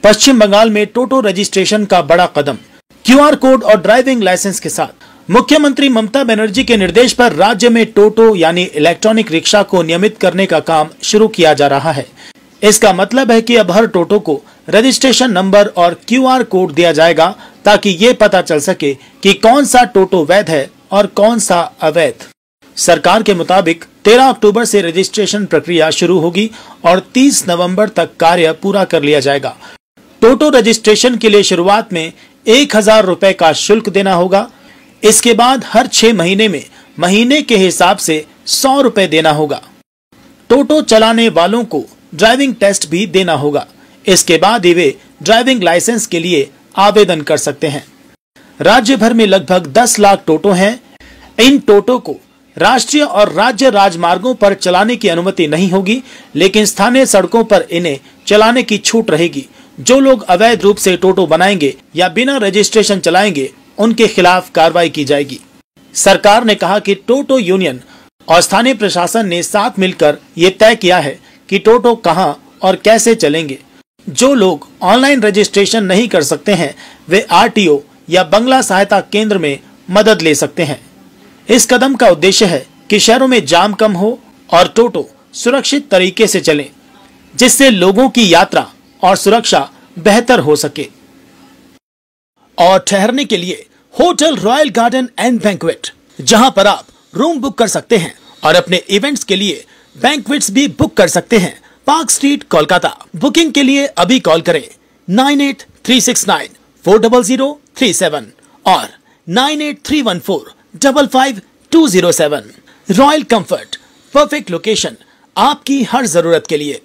पश्चिम बंगाल में टोटो रजिस्ट्रेशन का बड़ा कदम। क्यूआर कोड और ड्राइविंग लाइसेंस के साथ मुख्यमंत्री ममता बनर्जी के निर्देश पर राज्य में टोटो यानी इलेक्ट्रॉनिक रिक्शा को नियमित करने का काम शुरू किया जा रहा है। इसका मतलब है कि अब हर टोटो को रजिस्ट्रेशन नंबर और क्यूआर कोड दिया जाएगा ताकि ये पता चल सके कि कौन सा टोटो वैध है और कौन सा अवैध। सरकार के मुताबिक 13 अक्टूबर से रजिस्ट्रेशन प्रक्रिया शुरू होगी और 30 नवंबर तक कार्य पूरा कर लिया जाएगा। टोटो रजिस्ट्रेशन के लिए शुरुआत में 1000 रुपए का शुल्क देना होगा। इसके बाद हर 6 महीने में महीने के हिसाब से 100 रुपए देना होगा। टोटो चलाने वालों को ड्राइविंग टेस्ट भी देना होगा। इसके बाद ही वे ड्राइविंग लाइसेंस के लिए आवेदन कर सकते हैं। राज्य भर में लगभग 10 लाख टोटो हैं। इन टोटो को राष्ट्रीय और राज्य राजमार्गों पर चलाने की अनुमति नहीं होगी, लेकिन स्थानीय सड़कों पर इन्हें चलाने की छूट रहेगी। जो लोग अवैध रूप से टोटो बनाएंगे या बिना रजिस्ट्रेशन चलाएंगे, उनके खिलाफ कार्रवाई की जाएगी। सरकार ने कहा कि टोटो यूनियन और स्थानीय प्रशासन ने साथ मिलकर ये तय किया है कि टोटो कहां और कैसे चलेंगे। जो लोग ऑनलाइन रजिस्ट्रेशन नहीं कर सकते हैं, वे आरटीओ या बंगला सहायता केंद्र में मदद ले सकते हैं। इस कदम का उद्देश्य है कि शहरों में जाम कम हो और टोटो सुरक्षित तरीके से चलें, जिससे लोगों की यात्रा और सुरक्षा बेहतर हो सके। और ठहरने के लिए hotel royal garden and banquet, जहां पर आप रूम बुक कर सकते हैं और अपने इवेंट्स के लिए बैंक्वेट्स भी बुक कर सकते हैं। Park street, Kolkata. बुकिंग के लिए अभी कॉल करें 9836940037 और 9831455207। रॉयल कंफर्ट, परफेक्ट लोकेशन आपकी हर जरूरत के लिए।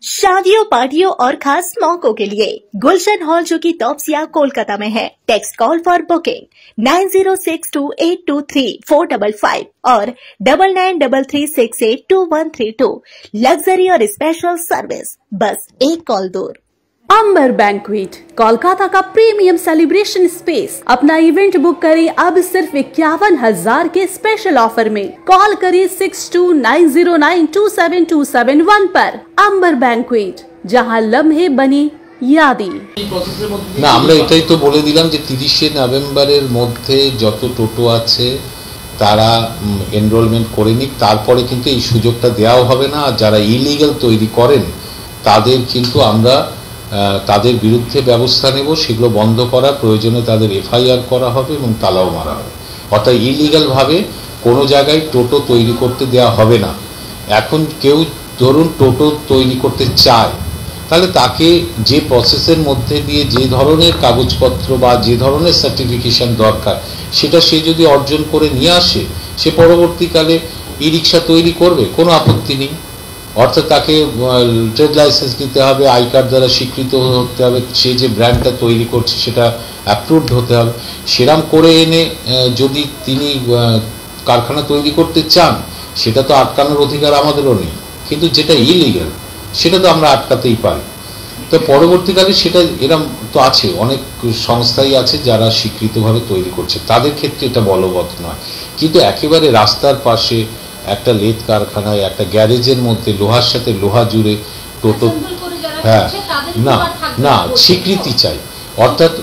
शादियों, पार्टियों और खास मौकों के लिए गुलशन हॉल, जो कि टॉप्सिया, कोलकाता में है। टेक्स्ट कॉल फॉर बुकिंग 9062823455 और 9933682132। लग्जरी और स्पेशल सर्विस बस एक कॉल दूर। अंबर बैंक्वेट, कोलकाता का प्रीमियम सेलिब्रेशन स्पेस। अपना इवेंट बुक करें अब सिर्फ 51,000 के स्पेशल ऑफर में। कॉल करिए 6290927271 पर। अंबर बैंक्वेट, जहां लम्हे बनी यादें। না, আমরা এটাই তো বলে দিলাম যে 30শে নভেম্বরের মধ্যে যত টোটো আছে তারা এনরোলমেন্ট করে নিক। তারপরে কিন্তু এই সুযোগটা দেওয়া হবে না। আর যারা ইলিগাল তৈরি করেন তাদের কিন্তু আমরা তাদের বিরুদ্ধে ব্যবস্থা নেব। সেগুলো বন্ধ করার প্রয়োজনে তাদের এফআইআর করা হবে এবং তালাও মারা হবে। অর্থাৎ ইলিগালভাবে কোনো জায়গায় টোটো তৈরি করতে দেওয়া হবে না। এখন কেউ ধরুন টোটো তৈরি করতে চায়, তাহলে তাকে যে প্রসেসের মধ্যে দিয়ে যে ধরনের কাগজপত্র বা যে ধরনের সার্টিফিকেশন দরকার সেটা সে যদি অর্জন করে নিয়ে আসে, সে পরবর্তীকালে ই রিক্সা তৈরি করবে, কোনো আপত্তি নেই। অর্থাৎ তাকে ট্রেড লাইসেন্স নিতে হবে, আই কার্ড দ্বারা স্বীকৃত হতে হবে, সে যে ব্র্যান্ডটা তৈরি করছে সেটা অ্যাপ্রুভড হতে হবে। সেরাম করে এনে যদি তিনি কারখানা তৈরি করতে চান, সেটা তো আটকানোর অধিকার আমাদেরও নেই। কিন্তু যেটা ইলিগাল সেটা তো আমরা আটকাতেই পারি। তো পরবর্তীকালে সেটা এরম তো আছে, অনেক সংস্থাই আছে যারা স্বীকৃতভাবে তৈরি করছে, তাদের ক্ষেত্রে এটা বলবৎ নয়। কিন্তু একেবারে রাস্তার পাশে একটা লেদ কারখানায়, একটা গ্যারেজের মধ্যে লোহার সাথে লোহা জুড়ে টোটো, হ্যাঁ, না না, স্বীকৃতি চাই। অর্থাৎ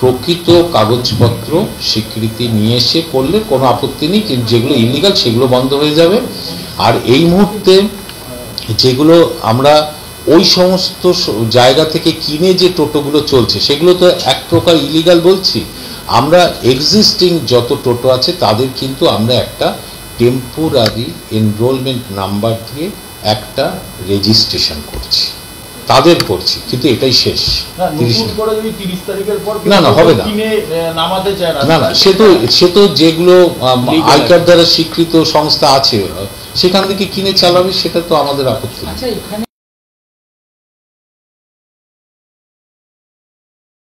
প্রকৃত কাগজপত্র স্বীকৃতি নিয়ে এসে করলে কোনো আপত্তি নেই। কিন্তু যেগুলো ইলিগাল সেগুলো বন্ধ হয়ে যাবে। আর এই মুহূর্তে যেগুলো আমরা ওই সমস্ত জায়গা থেকে কিনে যে টোটোগুলো চলছে সেগুলো তো এক প্রকার ইলিগাল বলছি। আমরা এক্সিস্টিং যত টোটো আছে তাদের কিন্তু আমরা একটা টেম্পোরারি এনরোলমেন্ট নাম্বার দিয়ে একটা রেজিস্ট্রেশন করছি, তাদের করছি। কিন্তু এটাই শেষ। না না, হবে না। না না, সে তো যেগুলো আই কার্ড দ্বারা স্বীকৃত সংস্থা আছে সেখান থেকে কিনে চালাবে, সেটা তো আমাদের আপত্তি।